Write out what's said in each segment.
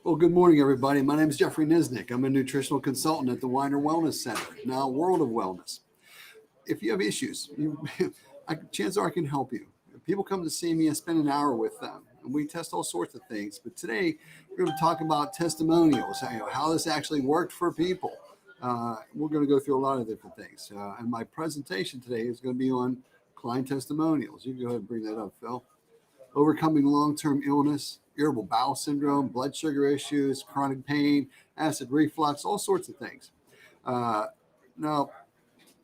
Well, good morning, everybody. My name is Jeffrey Nisnik. I'm a nutritional consultant at the Weiner Wellness Center, now World of Wellness. If you have issues, chances are I can help you. People come to see me, I spend an hour with them, and we test all sorts of things. But today, we're going to talk about testimonials, how this actually worked for people. We're going to go through a lot of different things. And my presentation today is going to be on client testimonials. You can go ahead and bring that up, Phil. Overcoming long-term illness, irritable bowel syndrome, blood sugar issues, chronic pain, acid reflux, all sorts of things. Uh, now,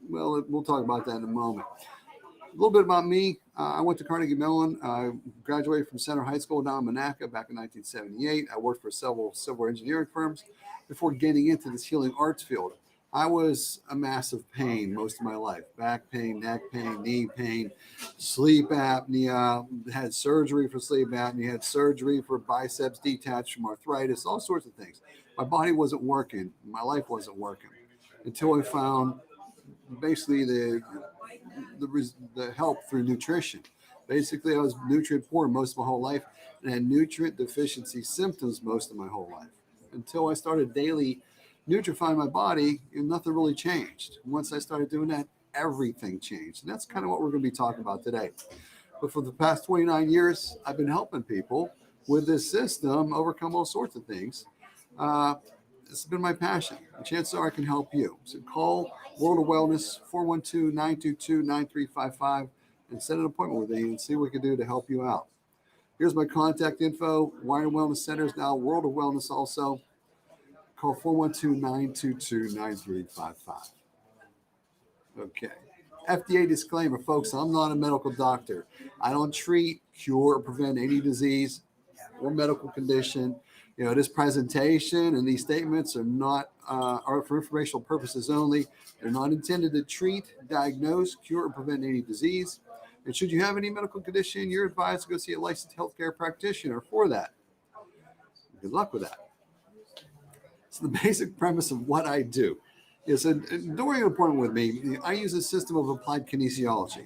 well, we'll talk about that in a moment. A little bit about me. I went to Carnegie Mellon. I graduated from Center High School down in Monaca back in 1978. I worked for several civil engineering firms before getting into this healing arts field. I was a massive pain most of my life: back pain, neck pain, knee pain, sleep apnea. Had surgery for sleep apnea. Had surgery for biceps detached from arthritis. All sorts of things. My body wasn't working. My life wasn't working until I found basically the help through nutrition. Basically, I was nutrient poor most of my whole life and had nutrient deficiency symptoms most of my whole life until I started daily nutrifying my body, and nothing really changed. Once I started doing that, everything changed. And that's kind of what we're going to be talking about today. But for the past 29 years, I've been helping people with this system overcome all sorts of things. Uh, this has been my passion. And chances are I can help you. So call World of Wellness 412-922-9355 and set an appointment with me and see what we can do to help you out. Here's my contact info. Weiner Wellness Center is now World of Wellness also. Call 412-922-9355. Okay. FDA disclaimer, folks, I'm not a medical doctor. I don't treat, cure, or prevent any disease or medical condition. This presentation and these statements are for informational purposes only. They're not intended to treat, diagnose, cure, or prevent any disease. And should you have any medical condition, you're advised to go see a licensed healthcare practitioner for that. Good luck with that. So the basic premise of what I do is during an appointment with me, I use a system of applied kinesiology.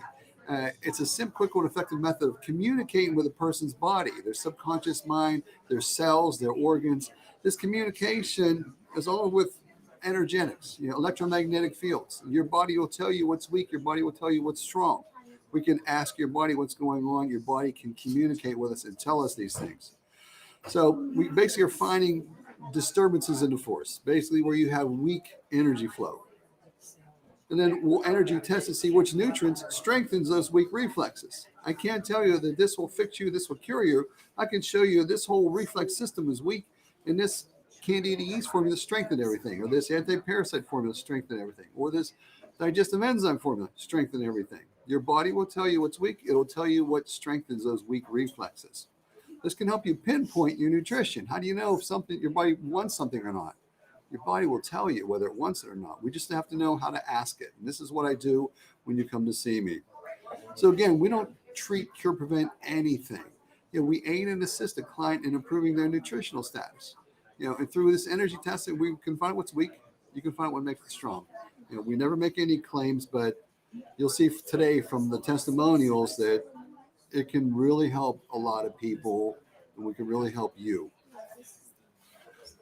It's a simple, quick, and effective method of communicating with a person's body, their subconscious mind, their cells, their organs. This communication is all with energetics, electromagnetic fields. Your body will tell you what's weak. Your body will tell you what's strong. We can ask your body what's going on. Your body can communicate with us and tell us these things. So we basically are finding disturbances in the force, basically where you have weak energy flow. And then we'll energy test to see which nutrients strengthens those weak reflexes. I can't tell you that this will fix you, this will cure you. I can show you this whole reflex system is weak, and this candida yeast formula strengthened everything, or this anti-parasite formula strengthened everything, or this digestive enzyme formula strengthened everything. Your body will tell you what's weak. It'll tell you what strengthens those weak reflexes. This can help you pinpoint your nutrition. How do you know if your body wants something or not? Your body will tell you whether it wants it or not. We just have to know how to ask it. And this is what I do when you come to see me. So again, we don't treat, cure, prevent anything. We aid and assist a client in improving their nutritional status. And through this energy testing, we can find what's weak. You can find what makes it strong. We never make any claims, but you'll see today from the testimonials that it can really help a lot of people, and we can really help you.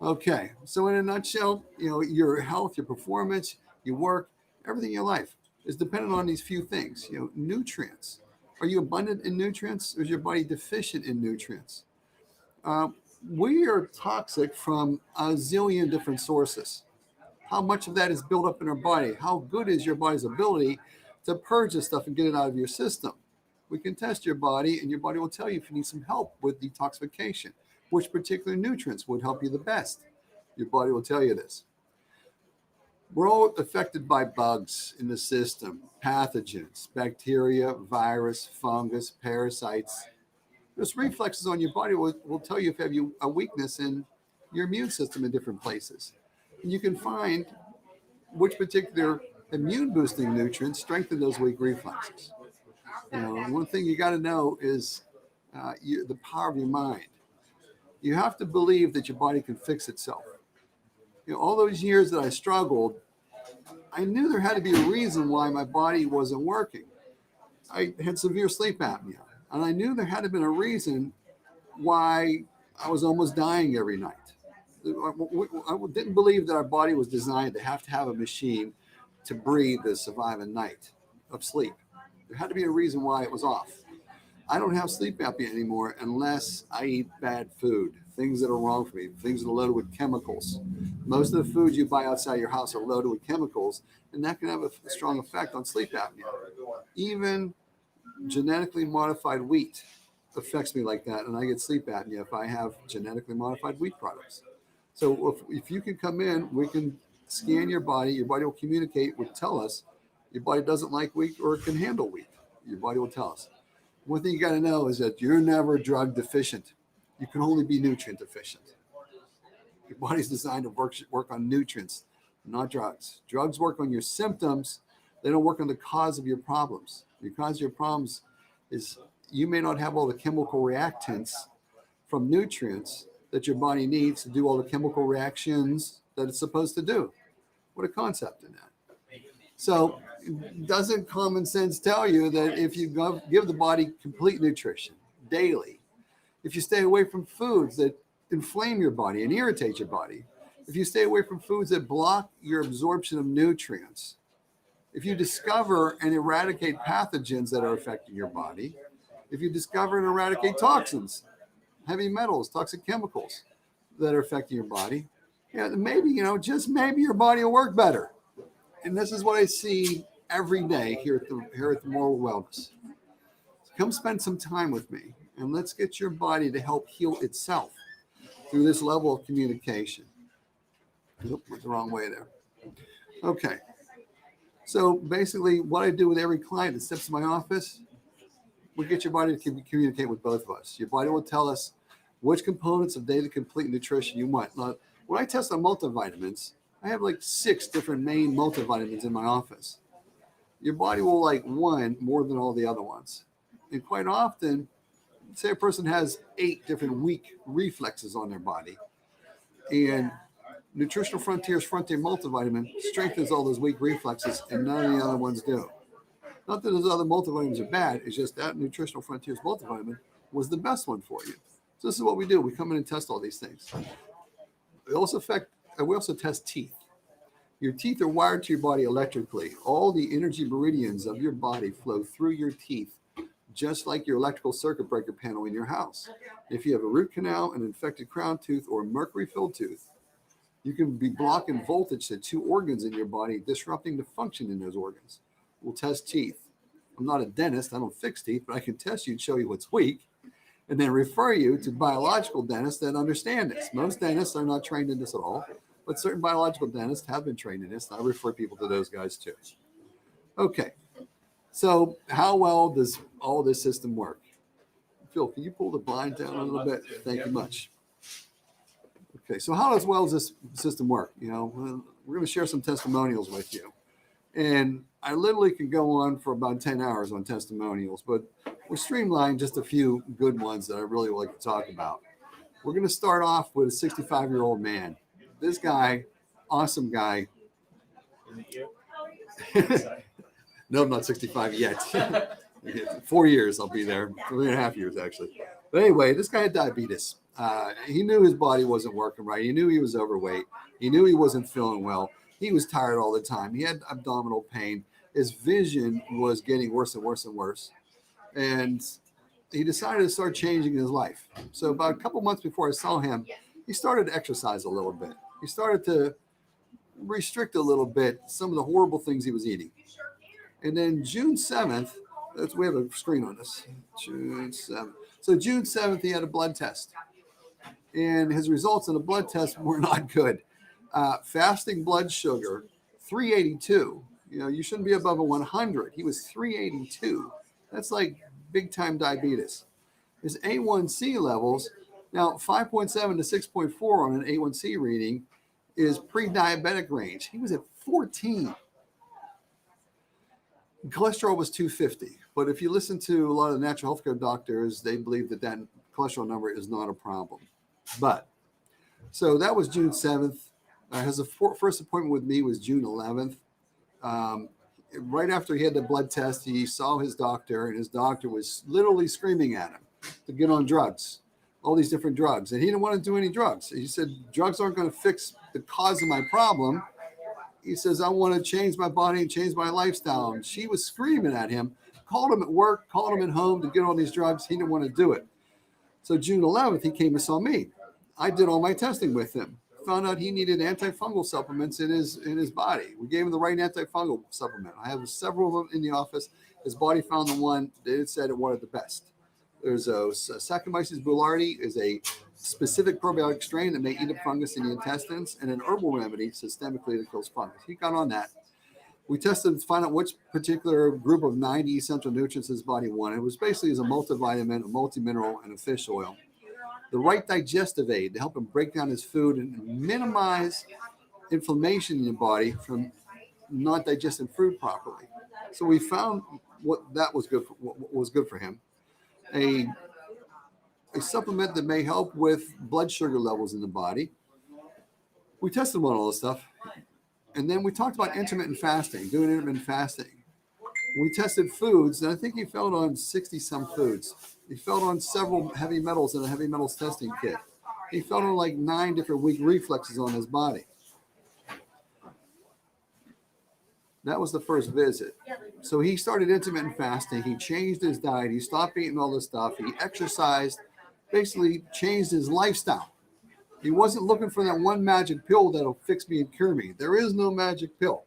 Okay, so in a nutshell, your health, your performance, your work, everything in your life is dependent on these few things. Nutrients. Are you abundant in nutrients, or is your body deficient in nutrients? We are toxic from a zillion different sources. How much of that is built up in our body? How good is your body's ability to purge this stuff and get it out of your system? We can test your body, and your body will tell you if you need some help with detoxification, which particular nutrients would help you the best. Your body will tell you this. We're all affected by bugs in the system, pathogens, bacteria, virus, fungus, parasites. Those reflexes on your body will tell you if you have a weakness in your immune system in different places. And you can find which particular immune boosting nutrients strengthen those weak reflexes. One thing you got to know is the power of your mind. You have to believe that your body can fix itself. All those years that I struggled, I knew there had to be a reason why my body wasn't working. I had severe sleep apnea, and I knew there had to have been a reason why I was almost dying every night. I didn't believe that our body was designed to have a machine to breathe to survive a night of sleep. There had to be a reason why it was off. I don't have sleep apnea anymore unless I eat bad food, things that are wrong for me, things that are loaded with chemicals. Most of the foods you buy outside your house are loaded with chemicals, and that can have a strong effect on sleep apnea. Even genetically modified wheat affects me like that, and I get sleep apnea if I have genetically modified wheat products. So if you can come in, we can scan your body. Your body will communicate, will tell us your body doesn't like wheat or it can handle wheat. Your body will tell us. One thing you got to know is that you're never drug deficient. You can only be nutrient deficient. Your body's designed to work on nutrients, not drugs. Drugs work on your symptoms. They don't work on the cause of your problems. The cause of your problems is you may not have all the chemical reactants from nutrients that your body needs to do all the chemical reactions that it's supposed to do. What a concept in that. So doesn't common sense tell you that if you give the body complete nutrition daily, if you stay away from foods that inflame your body and irritate your body, if you stay away from foods that block your absorption of nutrients, if you discover and eradicate pathogens that are affecting your body, if you discover and eradicate toxins, heavy metals, toxic chemicals that are affecting your body, maybe, just maybe your body will work better. And this is what I see every day here at the Moral Wellness. So come spend some time with me and let's get your body to help heal itself through this level of communication. Oop, went the wrong way there. Okay. So basically what I do with every client that steps in my office, we get your body to communicate with both of us. Your body will tell us which components of daily complete nutrition you want. Now, when I test on multivitamins, I have like 6 different main multivitamins in my office. Your body will like one more than all the other ones. And quite often, say a person has 8 different weak reflexes on their body, and Nutritional Frontiers Frontier Multivitamin strengthens all those weak reflexes, and none of the other ones do. Not that those other multivitamins are bad, it's just that Nutritional Frontiers multivitamin was the best one for you. So this is what we do. We come in and test all these things. We also test teeth. Your teeth are wired to your body electrically. All the energy meridians of your body flow through your teeth, just like your electrical circuit breaker panel in your house. If you have a root canal, an infected crown tooth, or a mercury-filled tooth, you can be blocking voltage to 2 organs in your body, disrupting the function in those organs. We'll test teeth. I'm not a dentist. I don't fix teeth, but I can test you and show you what's weak, and then refer you to biological dentists that understand this. Most dentists are not trained in this at all, but certain biological dentists have been trained in this. I refer people to those guys too. Okay, so how well does all this system work? Phil, can you pull the blind down a little bit? Thank you much. Okay, so how well does this system work? We're going to share some testimonials with you. And I literally could go on for about 10 hours on testimonials, but we're streamlined just a few good ones that I really would like to talk about. We're going to start off with a 65-year-old man. This guy, awesome guy. No, I'm not 65 yet. 4 years I'll be there, 3.5 years actually. But anyway, this guy had diabetes. He knew his body wasn't working right. He knew he was overweight. He knew he wasn't feeling well. He was tired all the time. He had abdominal pain. His vision was getting worse and worse and worse. And he decided to start changing his life. So about a couple months before I saw him, he started to exercise a little bit. He started to restrict a little bit some of the horrible things he was eating. And then June 7th, we have a screen on this. June 7th. So June 7th, he had a blood test. And his results in the blood test were not good. Fasting blood sugar, 382. You shouldn't be above a 100. He was 382. That's like big time diabetes. His A1C levels, now 5.7 to 6.4 on an A1C reading is pre-diabetic range. He was at 14. Cholesterol was 250. But if you listen to a lot of the natural healthcare doctors, they believe that cholesterol number is not a problem. But so that was June 7th. His first appointment with me was June 11th. Right after he had the blood test, he saw his doctor, and his doctor was literally screaming at him to get on drugs. all these different drugs. And he didn't want to do any drugs. He said, drugs aren't going to fix the cause of my problem. He says, I want to change my body and change my lifestyle. And she was screaming at him, called him at work, called him at home to get on these drugs. He didn't want to do it. So June 11th, he came and saw me. I did all my testing with him. Found out he needed antifungal supplements in his body. We gave him the right antifungal supplement. I have several of them in the office. His body found the one that it said it wanted the best. There's a Saccharomyces boulardii is a specific probiotic strain that may eat up fungus in the intestines, and an herbal remedy systemically that kills fungus. He got on that. We tested to find out which particular group of 90 essential nutrients his body wanted. It was basically as a multivitamin, a multimineral, and a fish oil. The right digestive aid to help him break down his food and minimize inflammation in the body from not digesting food properly. So we found what was good for him. A supplement that may help with blood sugar levels in the body. We tested him on all this stuff. And then we talked about intermittent fasting, doing intermittent fasting. We tested foods, and I think he failed on 60-some foods. He failed on several heavy metals in a heavy metals testing kit. He failed on like 9 different weak reflexes on his body. That was the first visit. So he started intermittent fasting. He changed his diet. He stopped eating all this stuff. He exercised, basically changed his lifestyle. He wasn't looking for that one magic pill that'll fix me and cure me. There is no magic pill.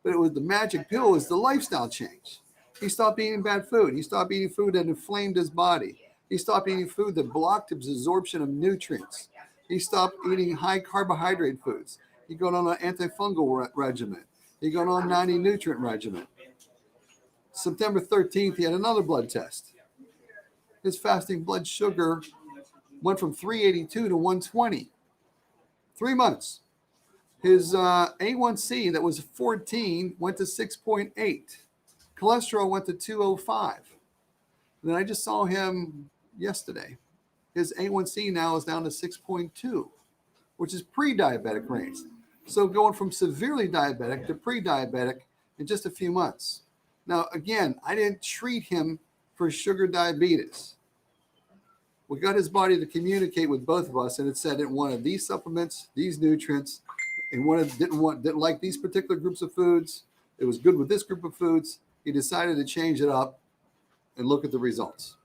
But it was the magic pill is the lifestyle change. He stopped eating bad food. He stopped eating food that inflamed his body. He stopped eating food that blocked his absorption of nutrients. He stopped eating high carbohydrate foods. He got on an antifungal regimen. He got on a 90 nutrient regimen. September 13th, he had another blood test. His fasting blood sugar went from 382 to 120. 3 months. His A1C that was 14 went to 6.8. Cholesterol went to 205. And then I just saw him yesterday. His A1C now is down to 6.2, which is pre-diabetic range. So going from severely diabetic to pre-diabetic in just a few months. Now, again, I didn't treat him for sugar diabetes. We got his body to communicate with both of us, and it said it wanted these supplements, these nutrients, and didn't like these particular groups of foods. It was good with this group of foods. He decided to change it up and look at the results.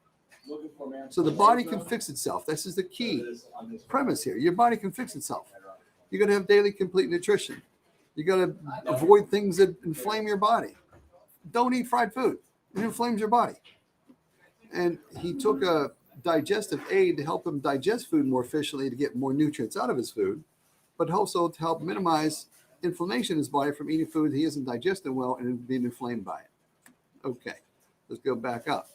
So the body can fix itself. This is the key premise here. Your body can fix itself. You got to have daily complete nutrition. You got to avoid things that inflame your body. Don't eat fried food. It inflames your body. And he took a digestive aid to help him digest food more efficiently to get more nutrients out of his food, but also to help minimize inflammation in his body from eating food he isn't digesting well and being inflamed by it. Okay, let's go back up.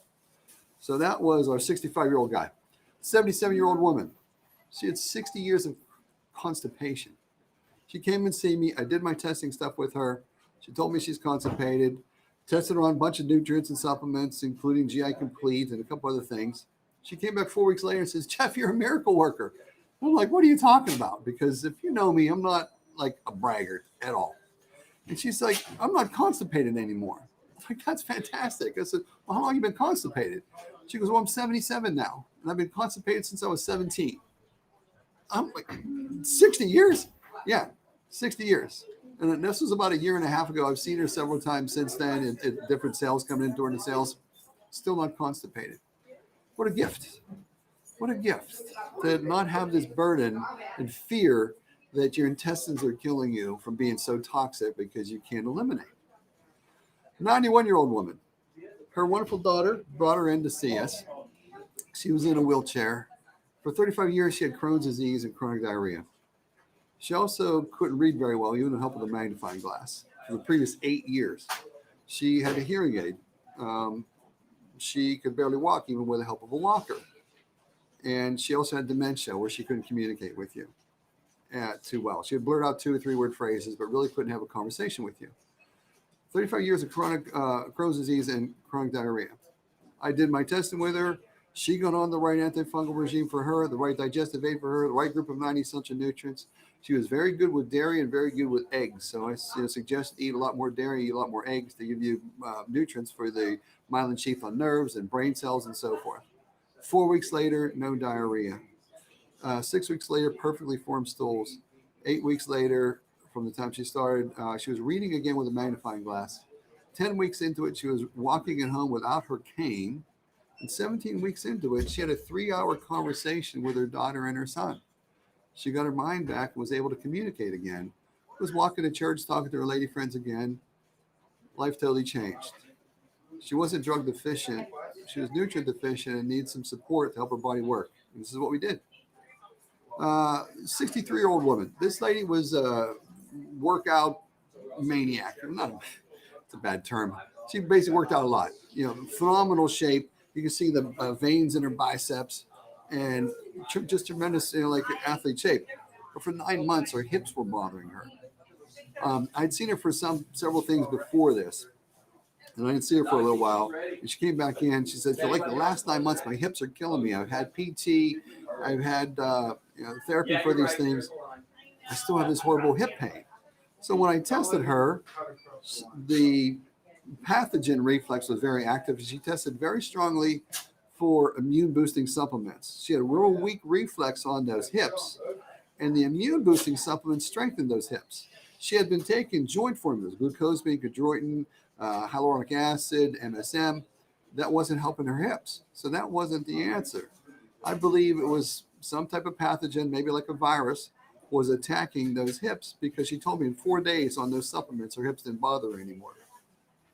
So that was our 65-year-old guy. 77-year-old woman. She had 60 years of constipation. She came and see me. I did my testing stuff with her. She told me she's constipated. Tested her on a bunch of nutrients and supplements, including GI Complete and a couple other things. She came back 4 weeks later and says, Jeff, you're a miracle worker. I'm like, what are you talking about? Because if you know me, I'm not like a braggart at all. And she's like, I'm not constipated anymore. I'm like, that's fantastic. I said, well, how long have you been constipated? She goes, well, I'm 77 now. And I've been constipated since I was 17. I'm like, 60 years? Yeah, 60 years. And this was about a year and a half ago. I've seen her several times since then at different sales coming in during the sales. Still not constipated. What a gift. What a gift to not have this burden and fear that your intestines are killing you from being so toxic because you can't eliminate. 91-year-old woman. Her wonderful daughter brought her in to see us. She was in a wheelchair. For 35 years, she had Crohn's disease and chronic diarrhea. She also couldn't read very well, even with the help of a magnifying glass. For the previous 8 years, she had a hearing aid. She could barely walk, even with the help of a walker. And she also had dementia, where she couldn't communicate with you too well. She would blurt out 2 or 3 word phrases, but really couldn't have a conversation with you. 35 years of chronic Crohn's disease and chronic diarrhea. I did my testing with her. She got on the right antifungal regime for her, the right digestive aid for her, the right group of 90 essential nutrients. She was very good with dairy and very good with eggs. So I suggest eat a lot more dairy, eat a lot more eggs to give you nutrients for the myelin sheath on nerves and brain cells and so forth. 4 weeks later, no diarrhea. 6 weeks later, perfectly formed stools. 8 weeks later, from the time she started, she was reading again with a magnifying glass. 10 weeks into it, she was walking at home without her cane. And 17 weeks into it, she had a 3-hour conversation with her daughter and her son. She got her mind back and was able to communicate again. Was walking to church, talking to her lady friends again. Life totally changed. She wasn't drug deficient. She was nutrient deficient and needs some support to help her body work. And this is what we did. 63-year-old woman. This lady was a workout maniac. It's a bad term. She basically worked out a lot. Phenomenal shape. You can see the veins in her biceps, and just tremendous, like athlete shape. But for 9 months, her hips were bothering her. I'd seen her for several things before this, and I didn't see her for a little while. And she came back in. She said, "For like the last 9 months, my hips are killing me. I've had PT, I've had therapy for these things. I still have this horrible hip pain." So when I tested her, the pathogen reflex was very active. She tested very strongly for immune boosting supplements. She had a real weak reflex on those hips, and the immune boosting supplements strengthened those hips. She had been taking joint formulas, glucosamine, chondroitin, hyaluronic acid, MSM. That wasn't helping her hips. So that wasn't the answer. I believe it was some type of pathogen, maybe like a virus, was attacking those hips, because she told me in 4 days on those supplements, her hips didn't bother her anymore.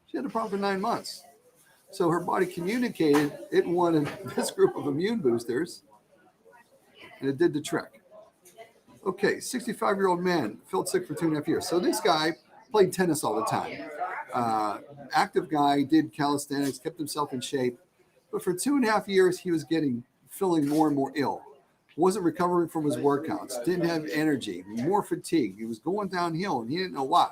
She had a problem for 9 months. So her body communicated it wanted this group of immune boosters, and it did the trick. Okay, 65-year-old man, felt sick for 2.5 years. So this guy played tennis all the time. Active guy, did calisthenics, kept himself in shape. But for 2.5 years, he was feeling more and more ill. Wasn't recovering from his workouts, didn't have energy, more fatigue. He was going downhill, and he didn't know why.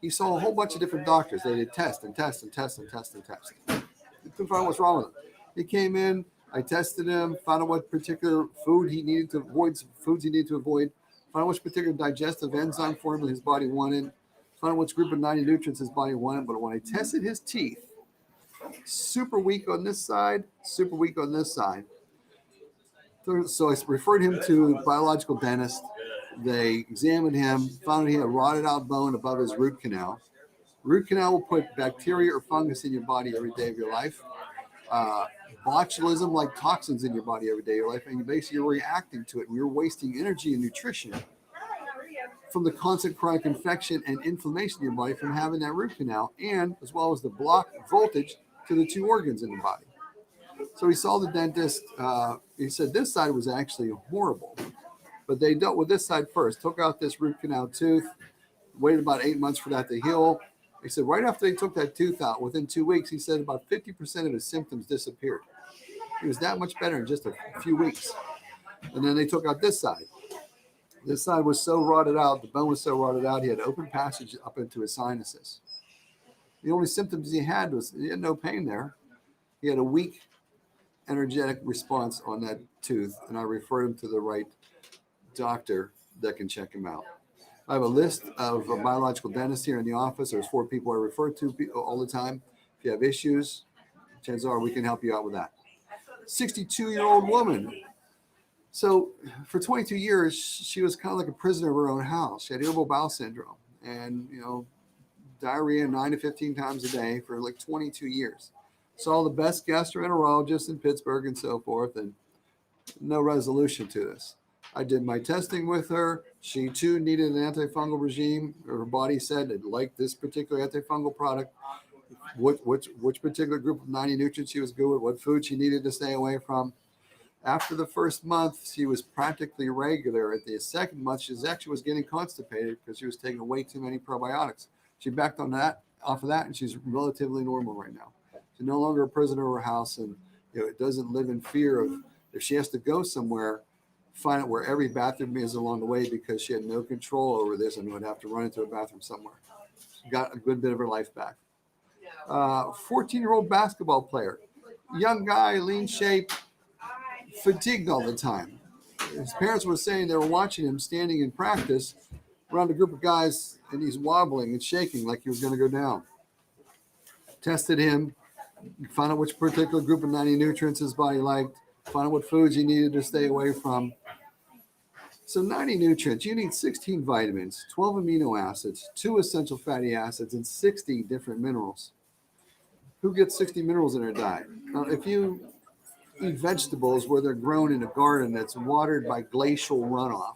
He saw a whole bunch of different doctors. They did test and test and test and test and test. They couldn't find what's wrong with him. He came in, I tested him, found out what particular foods he needed to avoid, found out which particular digestive enzyme formula his body wanted, found out which group of 90 nutrients his body wanted. But when I tested his teeth, super weak on this side, super weak on this side. So I referred him to a biological dentist. They examined him, found he had rotted out bone above his root canal. Root canal will put bacteria or fungus in your body every day of your life. Botulism, like toxins in your body every day of your life, and you basically are reacting to it. And you're wasting energy and nutrition from the constant chronic infection and inflammation in your body from having that root canal, and as well as the blocked voltage to the two organs in the body. So he saw the dentist. He said this side was actually horrible, but they dealt with this side first. Took out this root canal tooth, waited about 8 months for that to heal. He said right after they took that tooth out, within 2 weeks, he said about 50% of his symptoms disappeared. He was that much better in just a few weeks. And then they took out this side. This side was so rotted out, the bone was so rotted out, he had open passage up into his sinuses. The only symptoms he had was he had no pain there. He had a weak energetic response on that tooth, and I referred him to the right doctor that can check him out. I have a list of biological dentists here in the office. There's 4 people I refer to all the time. If you have issues, chances are we can help you out with that. 62-year-old woman. So for 22 years, she was kind of like a prisoner of her own house. She had irritable bowel syndrome and, diarrhea 9 to 15 times a day for like 22 years. Saw the best gastroenterologists in Pittsburgh and so forth, and no resolution to this. I did my testing with her. She too needed an antifungal regime. Her body said it liked this particular antifungal product. Which particular group of 90 nutrients she was good with, what food she needed to stay away from. After the first month, she was practically regular. At the second month, she actually was getting constipated because she was taking way too many probiotics. She backed off of that, and she's relatively normal right now. She's no longer a prisoner of her house, and it doesn't live in fear of if she has to go somewhere, find out where every bathroom is along the way, because she had no control over this and would have to run into a bathroom somewhere. She got a good bit of her life back. 14-year-old basketball player, young guy, lean shape, fatigued all the time. His parents were saying they were watching him standing in practice around a group of guys, and he's wobbling and shaking like he was going to go down. Tested him, found out which particular group of 90 nutrients his body liked, Find out what foods you needed to stay away from. So 90 nutrients, you need 16 vitamins, 12 amino acids, 2 essential fatty acids, and 60 different minerals. Who gets 60 minerals in their diet? Now, if you eat vegetables where they're grown in a garden that's watered by glacial runoff,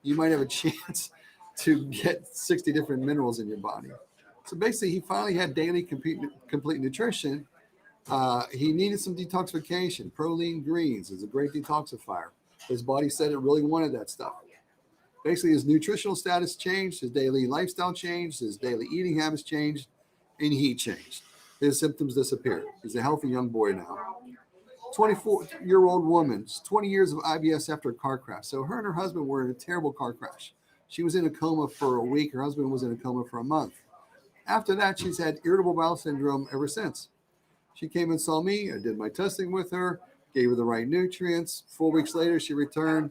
you might have a chance to get 60 different minerals in your body. So basically, he finally had daily complete nutrition. He needed some detoxification. Proline greens is a great detoxifier. His body said it really wanted that stuff. Basically, his nutritional status changed, his daily lifestyle changed, his daily eating habits changed, and he changed. His symptoms disappeared. He's a healthy young boy now. 24-year-old woman, 20 years of IBS after a car crash. So her and her husband were in a terrible car crash. She was in a coma for a week. Her husband was in a coma for a month. After that, she's had irritable bowel syndrome ever since. She came and saw me. I did my testing with her, gave her the right nutrients. 4 weeks later, she returned.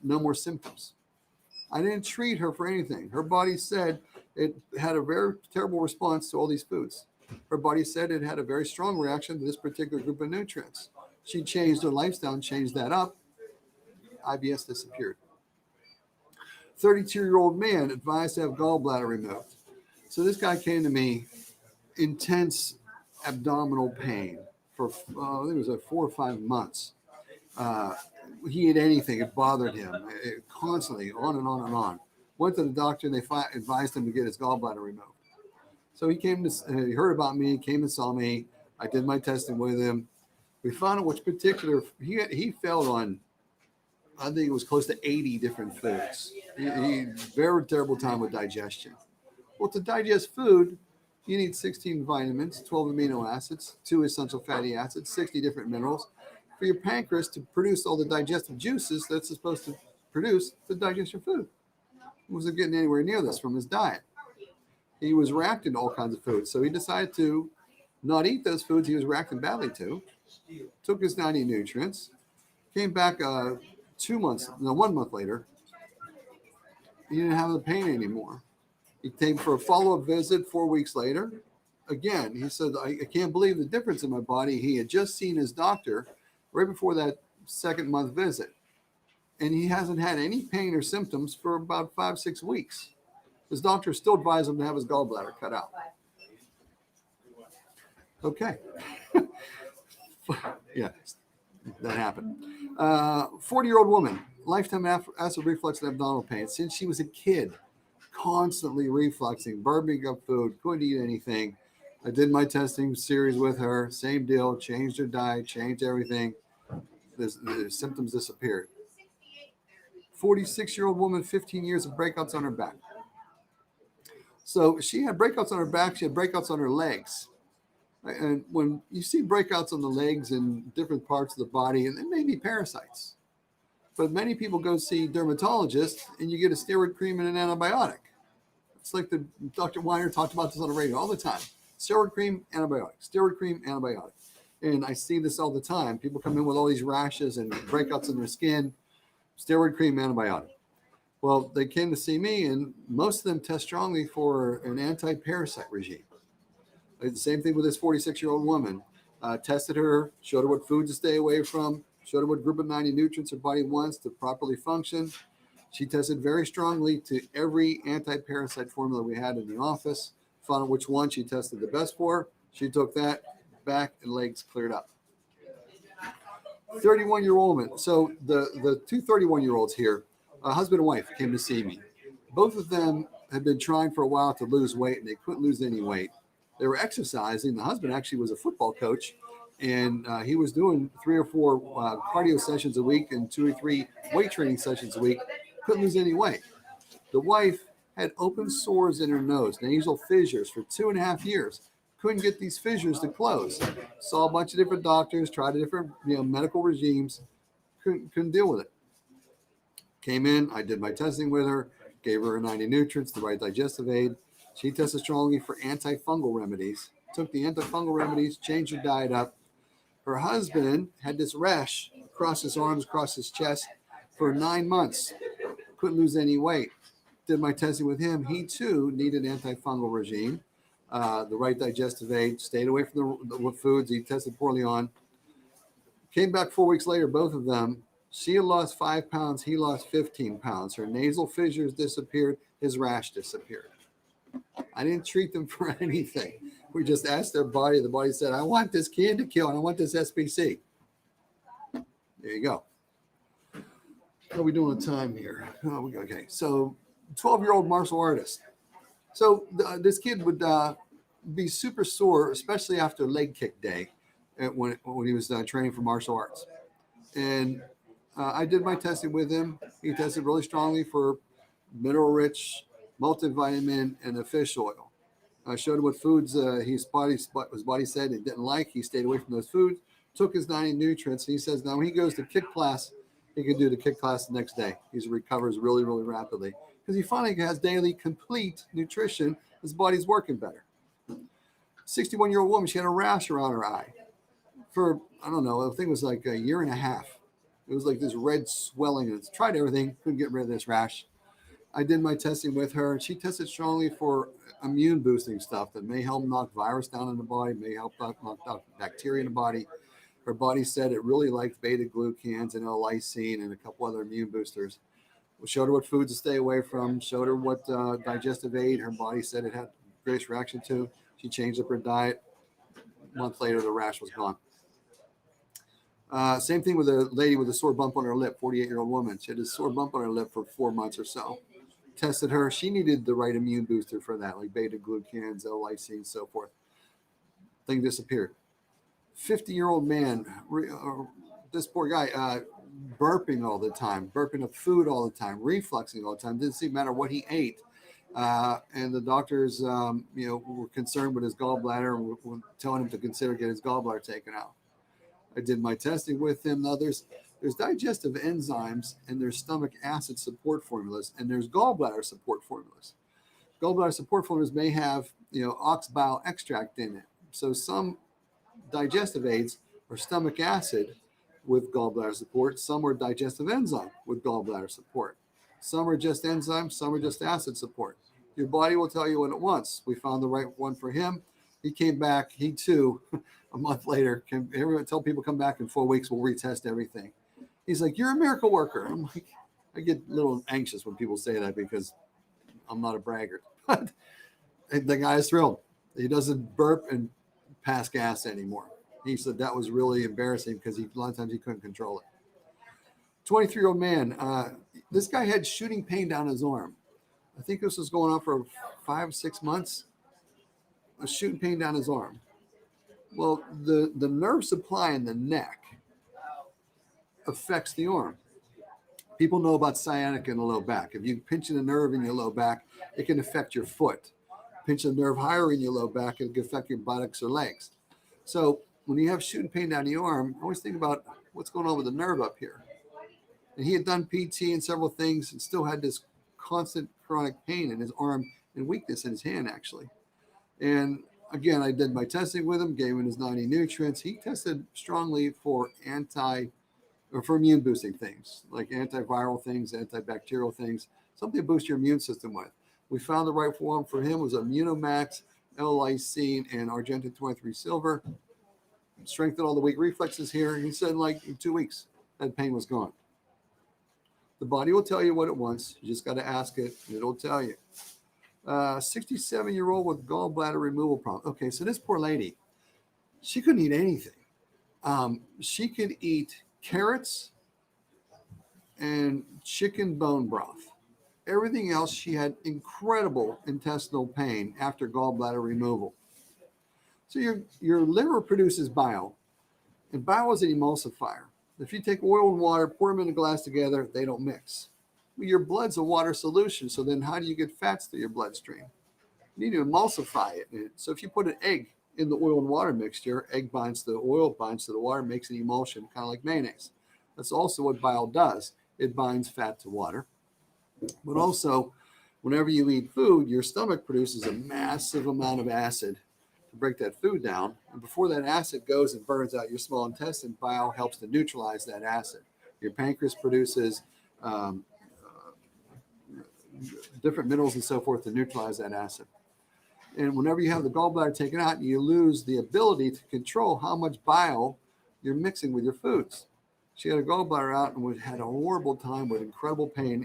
No more symptoms. I didn't treat her for anything. Her body said it had a very terrible response to all these foods. Her body said it had a very strong reaction to this particular group of nutrients. She changed her lifestyle and changed that up. IBS disappeared. 32-year-old man advised to have gallbladder removed. So this guy came to me, intense abdominal pain for, I think it was like 4 or 5 months. He ate anything, it bothered him constantly, on and on and on. Went to the doctor and they advised him to get his gallbladder removed. So he heard about me, came and saw me. I did my testing with him. We found out which particular, he failed on, I think it was close to 80 different foods. He very terrible time with digestion. Well, to digest food, you need 16 vitamins, 12 amino acids, 2 essential fatty acids, 60 different minerals for your pancreas to produce all the digestive juices that's supposed to produce to digest your food. He wasn't getting anywhere near this from his diet. He was reacting to all kinds of foods. So he decided to not eat those foods he was reacting badly to, took his 90 nutrients, came back 1 month later. He didn't have the pain anymore. He came for a follow-up visit 4 weeks later. Again, he said, I can't believe the difference in my body. He had just seen his doctor right before that 2nd month visit. And he hasn't had any pain or symptoms for about 5-6 weeks. His doctor still advised him to have his gallbladder cut out. Okay. Yeah, that happened. 40-year-old woman, lifetime acid reflux and abdominal pain. Since she was a kid, constantly refluxing, burping up food, couldn't eat anything. I did my testing series with her. Same deal, changed her diet, changed everything. The symptoms disappeared. 46-year-old woman, 15 years of breakouts on her back. So she had breakouts on her back. She had breakouts on her legs. And when you see breakouts on the legs and different parts of the body, and it may be parasites, but many people go see dermatologists and you get a steroid cream and an antibiotic. It's like the Dr. Weiner talked about this on the radio all the time. Steroid cream, antibiotic, steroid cream, antibiotic. And I see this all the time. People come in with all these rashes and breakouts in their skin, steroid cream, antibiotic. Well, they came to see me, and most of them test strongly for an anti-parasite regime. The same thing with this 46-year-old woman. Tested her, showed her what foods to stay away from, showed her what group of 90 nutrients her body wants to properly function. She tested very strongly to every anti-parasite formula we had in the office, found out which one she tested the best for. She took that, back and legs cleared up. 31-year-old woman. So the two 31-year-olds here, husband and wife, came to see me. Both of them had been trying for a while to lose weight, and they couldn't lose any weight. They were exercising. The husband actually was a football coach, and he was doing 3 or 4 cardio sessions a week and 2 or 3 weight training sessions a week. Couldn't lose any weight. The wife had open sores in her nose, nasal fissures for 2.5 years. Couldn't get these fissures to close. Saw a bunch of different doctors, tried different medical regimes. Couldn't deal with it. Came in, I did my testing with her, gave her 90 nutrients, the right digestive aid. She tested strongly for antifungal remedies. Took the antifungal remedies, changed her diet up. Her husband had this rash across his arms, across his chest for 9 months. Couldn't lose any weight. Did my testing with him. He too needed an antifungal regime, the right digestive aid, stayed away from the foods he tested poorly on. Came back 4 weeks later, both of them. She had lost 5 pounds. He lost 15 pounds. Her nasal fissures disappeared. His rash disappeared. I didn't treat them for anything. We just asked their body. The body said, I want this candy kill and I want this SPC. There you go. How are we doing on time here? Oh, okay. So 12-year-old martial artist. So this kid would be super sore, especially after leg kick day when he was training for martial arts. And I did my testing with him. He tested really strongly for mineral-rich multivitamin and a fish oil. I showed him what foods his body said it didn't like. He stayed away from those foods, took his 90 nutrients. And he says now when he goes to kick class, he can do the kick class the next day. He recovers really, really rapidly because he finally has daily complete nutrition. His body's working better. 61-year-old woman, she had a rash around her eye for, I don't know, I think it was like a year and a half. It was like this red swelling. And tried everything, couldn't get rid of this rash. I did my testing with her. She tested strongly for immune boosting stuff that may help knock virus down in the body, may help knock out bacteria in the body. Her body said it really liked beta-glucans and L-lysine and a couple other immune boosters. We showed her what foods to stay away from, showed her what digestive aid her body said it had greatest reaction to. She changed up her diet. A month later, the rash was gone. Same thing with a lady with a sore bump on her lip, 48-year-old woman. She had a sore bump on her lip for 4 months or so. Tested her. She needed the right immune booster for that, like beta-glucans, L-lysine, so forth. Thing disappeared. 50-year-old man, this poor guy, burping all the time, burping up food all the time, refluxing all the time. Didn't seem matter what he ate. And the doctors, were concerned with his gallbladder and were telling him to consider getting his gallbladder taken out. I did my testing with him. Now there's digestive enzymes and there's stomach acid support formulas and there's gallbladder support formulas. Gallbladder support formulas may have, ox bile extract in it. So some digestive aids are stomach acid with gallbladder support. Some are digestive enzyme with gallbladder support. Some are just enzymes. Some are just acid support. Your body will tell you what it wants. We found the right one for him. He came back. He too, a month later, everyone tell people come back in 4 weeks. We'll retest everything. He's like, you're a miracle worker. I'm like, I get a little anxious when people say that because I'm not a braggart. But the guy is thrilled. He doesn't burp and pass gas anymore. He said that was really embarrassing because a lot of times he couldn't control it. 23-year-old man. This guy had shooting pain down his arm. I think this was going on for 5, 6 months. A shooting pain down his arm. Well, the nerve supply in the neck affects the arm. People know about sciatica in the low back. If you pinch a nerve in your low back, it can affect your foot. Pinch a nerve higher in your low back, it can affect your buttocks or legs. So when you have shooting pain down the arm, always think about what's going on with the nerve up here. And he had done PT and several things and still had this constant chronic pain in his arm and weakness in his hand, actually. And again, I did my testing with him, gave him his 90 nutrients. He tested strongly for immune boosting things, like antiviral things, antibacterial things, something to boost your immune system with. We found the right one for him was Immunomax, L-lysine, and Argentin 23 silver. Strengthened all the weak reflexes here. He said in 2 weeks, that pain was gone. The body will tell you what it wants. You just got to ask it, and it'll tell you. 67-year-old with gallbladder removal problem. Okay, so this poor lady, she couldn't eat anything. She could eat carrots and chicken bone broth. Everything else, she had incredible intestinal pain after gallbladder removal. So your liver produces bile, and bile is an emulsifier. If you take oil and water, pour them in a glass together, they don't mix. Well, your blood's a water solution, so then how do you get fats through your bloodstream? You need to emulsify it. So if you put an egg in the oil and water mixture, egg binds to the oil, binds to the water, makes an emulsion, kind of like mayonnaise. That's also what bile does. It binds fat to water. But also, whenever you eat food, your stomach produces a massive amount of acid to break that food down. And before that acid goes and burns out your small intestine, bile helps to neutralize that acid. Your pancreas produces different minerals and so forth to neutralize that acid. And whenever you have the gallbladder taken out, you lose the ability to control how much bile you're mixing with your foods. She had a gallbladder out and had a horrible time with incredible pain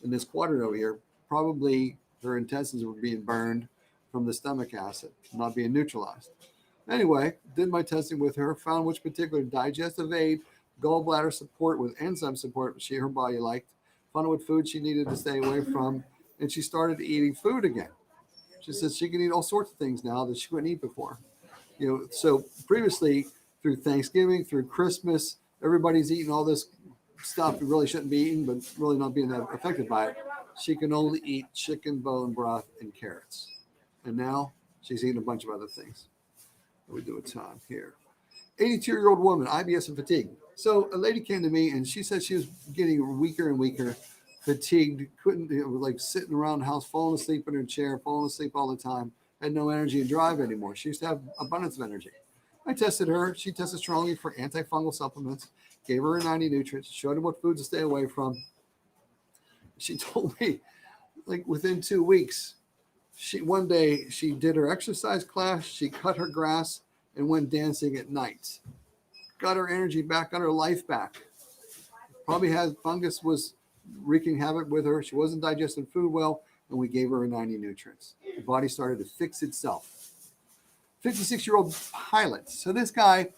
in this quadrant over here. Probably her intestines were being burned from the stomach acid, not being neutralized. Anyway, did my testing with her, found which particular digestive aid, gallbladder support with enzyme support her body liked, found out what food she needed to stay away from, and she started eating food again. She says she can eat all sorts of things now that she couldn't eat before. So previously through Thanksgiving, through Christmas, everybody's eating all this stuff you really shouldn't be eating, but really not being that affected by it. She can only eat chicken bone broth and carrots. And now she's eating a bunch of other things. We do a time here. 82-year-old woman, IBS and fatigue. So a lady came to me and she said she was getting weaker and weaker, fatigued, couldn't, like sitting around the house, falling asleep in her chair, falling asleep all the time, had no energy and drive anymore. She used to have abundance of energy. I tested her. She tested strongly for antifungal supplements, gave her 90 nutrients, showed her what foods to stay away from. She told me, like within 2 weeks, one day she did her exercise class, she cut her grass and went dancing at night. Got her energy back, got her life back. Probably had fungus was wreaking havoc with her. She wasn't digesting food well, and we gave her 90 nutrients. The body started to fix itself. 56-year-old pilot. So this guy,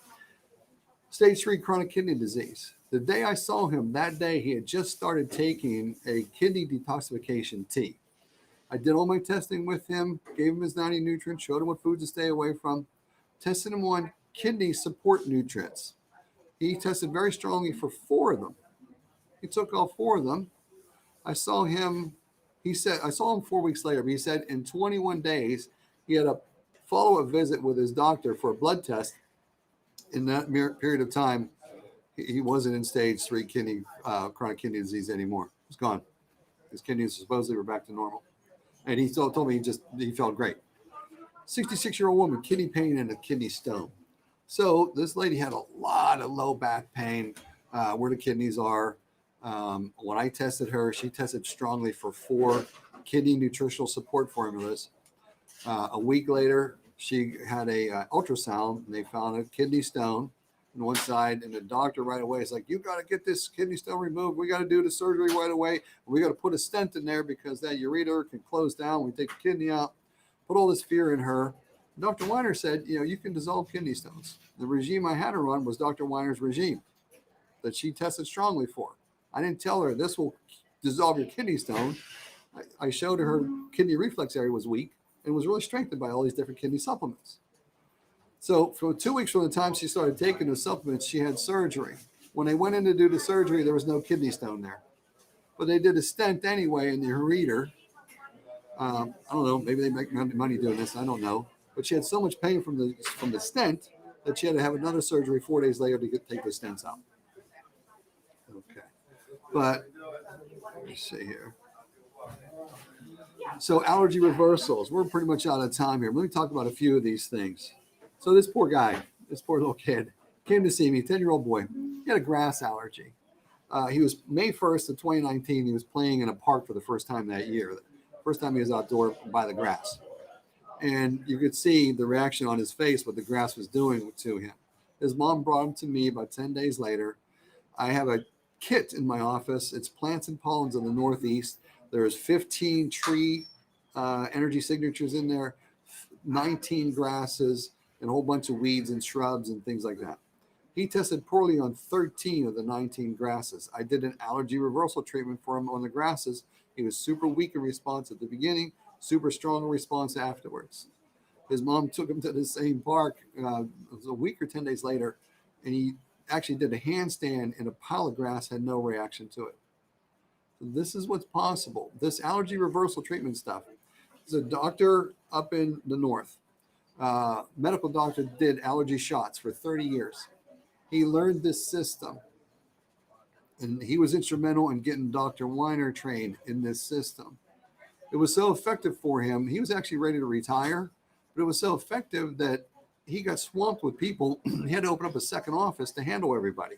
stage 3 chronic kidney disease. The day I saw him, that day he had just started taking a kidney detoxification tea. I did all my testing with him, gave him his 90 nutrients, showed him what foods to stay away from, tested him on kidney support nutrients. He tested very strongly for 4 of them. He took all 4 of them. I saw him 4 weeks later, but he said in 21 days, he had a follow-up visit with his doctor for a blood test. In that period of time, he wasn't in stage 3 chronic kidney disease anymore. It was gone. His kidneys supposedly were back to normal. And he told me he felt great. 66-year-old woman, kidney pain and a kidney stone. So this lady had a lot of low back pain where the kidneys are. When I tested her, she tested strongly for 4 kidney nutritional support formulas. A week later, she had a ultrasound, and they found a kidney stone on one side. And the doctor right away is like, "You got to get this kidney stone removed. We got to do the surgery right away. We got to put a stent in there because that ureter can close down. We take the kidney out." Put all this fear in her. Dr. Weiner said, you can dissolve kidney stones. The regime I had her on was Dr. Weiner's regime that she tested strongly for. I didn't tell her this will dissolve your kidney stone. I showed her kidney reflex area was weak and was really strengthened by all these different kidney supplements. So for 2 weeks from the time she started taking the supplements, she had surgery. When they went in to do the surgery, there was no kidney stone there. But they did a stent anyway in the ureter. I don't know, maybe they make money doing this, I don't know. But she had so much pain from the stent that she had to have another surgery 4 days later to take the stents out. Okay. But let's see here. So allergy reversals. We're pretty much out of time here. Let me talk about a few of these things. So this poor guy, this poor little kid, came to see me, 10-year-old boy. He had a grass allergy. He was May 1st of 2019. He was playing in a park for the first time that year. First time he was outdoor by the grass. And you could see the reaction on his face, what the grass was doing to him. His mom brought him to me about 10 days later. I have a kit in my office. It's plants and pollens in the Northeast. There's 15 tree energy signatures in there, 19 grasses, and a whole bunch of weeds and shrubs and things like that. He tested poorly on 13 of the 19 grasses. I did an allergy reversal treatment for him on the grasses. He was super weak in response at the beginning, super strong in response afterwards. His mom took him to the same park it was a week or 10 days later, and he actually did a handstand in a pile of grass, had no reaction to it. So this is what's possible. This allergy reversal treatment stuff. There's a doctor up in the north. Medical doctor did allergy shots for 30 years. He learned this system, and he was instrumental in getting Dr. Weiner trained in this system. It was so effective for him. He was actually ready to retire, but it was so effective that he got swamped with people. He had to open up a second office to handle everybody.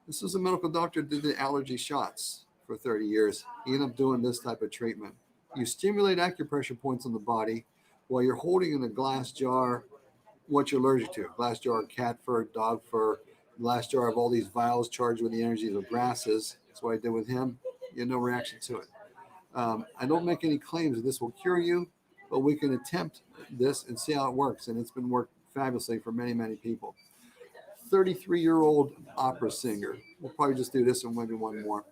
This was a medical doctor who did the allergy shots for 30 years. He ended up doing this type of treatment. You stimulate acupressure points on the body while you're holding in a glass jar what you're allergic to. A glass jar of cat fur, dog fur, a glass jar of all these vials charged with the energies of grasses. That's what I did with him. You had no reaction to it. I don't make any claims that this will cure you, but we can attempt this and see how it works. And it's been worked fabulously for many, many people. 33-year-old opera singer. We'll probably just do this and maybe one more.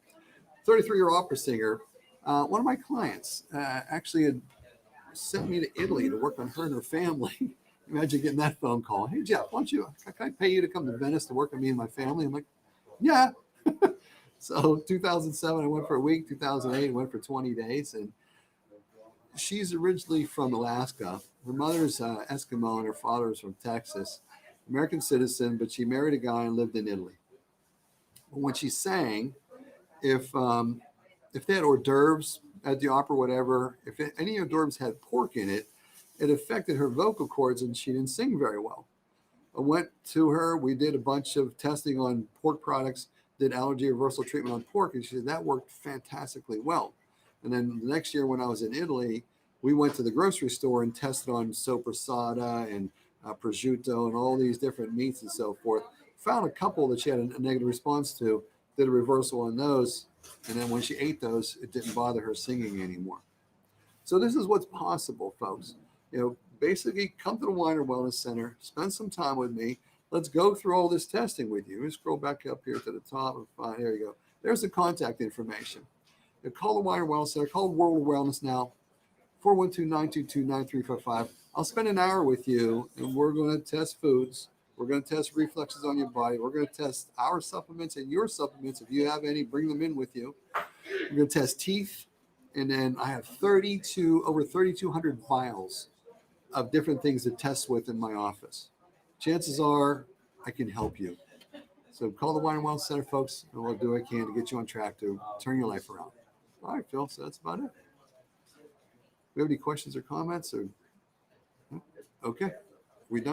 33-year-old opera singer. One of my clients actually had sent me to Italy to work on her and her family. Imagine getting that phone call. Hey, Jeff, why don't you, can I pay you to come to Venice to work on me and my family? I'm like, yeah. So 2007, I went for a week. 2008, I went for 20 days. And she's originally from Alaska. Her mother's Eskimo and her father is from Texas. American citizen, but she married a guy and lived in Italy. When she sang, if they had hors d'oeuvres at the opera, whatever, if any hors d'oeuvres had pork in it, it affected her vocal cords and she didn't sing very well. I went to her. We did a bunch of testing on pork products, did allergy reversal treatment on pork, and she said that worked fantastically well. And then the next year when I was in Italy, we went to the grocery store and tested on sopressata and prosciutto and all these different meats and so forth. Found a couple that she had a negative response to, did a reversal on those. And then when she ate those, it didn't bother her singing anymore. So this is what's possible, folks. Basically come to the Weiner Wellness Center, spend some time with me. Let's go through all this testing with you. Let's scroll back up here to the top and find, there you go. There's the contact information. Call the Weiner Wellness Center, call World of Wellness now, 412-922-9355. I'll spend an hour with you and we're going to test foods. We're going to test reflexes on your body. We're going to test our supplements and your supplements. If you have any, bring them in with you. We're going to test teeth. And then I have over 3,200 vials of different things to test with in my office. Chances are I can help you. So call the Wine and Wellness Center, folks, and we'll do what I can to get you on track to turn your life around. All right, Phil, so that's about it. We have any questions or comments? Okay, we done?